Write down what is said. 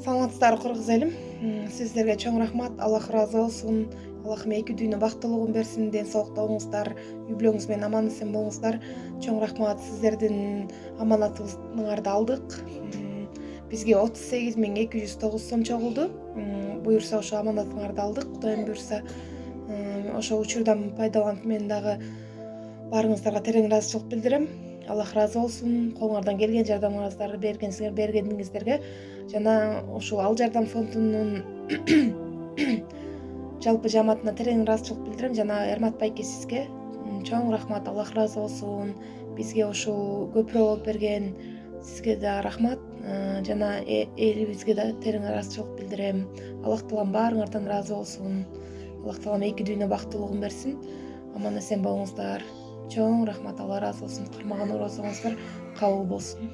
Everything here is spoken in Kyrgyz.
Саламатсыздарбы кыргыз элим. Сиздерге чоң рахмат. Аллах ыраазы болсун. Аллахым эки дүйнө бактылыгын берсин. Ден соолукта болуңуздар, үй-бүлөңүз менен аман эсен болуңуздар. Чоң рахмат. Сиздердин аманатыңарды алдык. Бизге 38.209 сом чогулду. Буюрса ошо аманатыңарды алдык. Кудайым буюрса, ошо учурдан пайдаланып мен дагы баарыңыздарга терең ыраазычылык билдирем. Аллах ыраазы болсун. Колуңардан келген жардамыңыздарды бергениңиздерге жана ушул Ал Жардам фондунун жалпы жамаатына терең ыраазычылык билдирем жана Эрмат байке сизге чоң рахмат. Аллах ыраазы болсун. Бизге ушул көпүрө болуп берген сизге да рахмат. Жана элибизге да терең ыраазычылык билдирем. Аллах таалам баарыңардан ыраазы болсун. Аллах таалам эки дүйнө бактылыгын берсин. Аман эсен болуңуздар. Чоң рахмат. Алла ыраазы болсун. Кырмаган оразаңыздар кабыл болсун.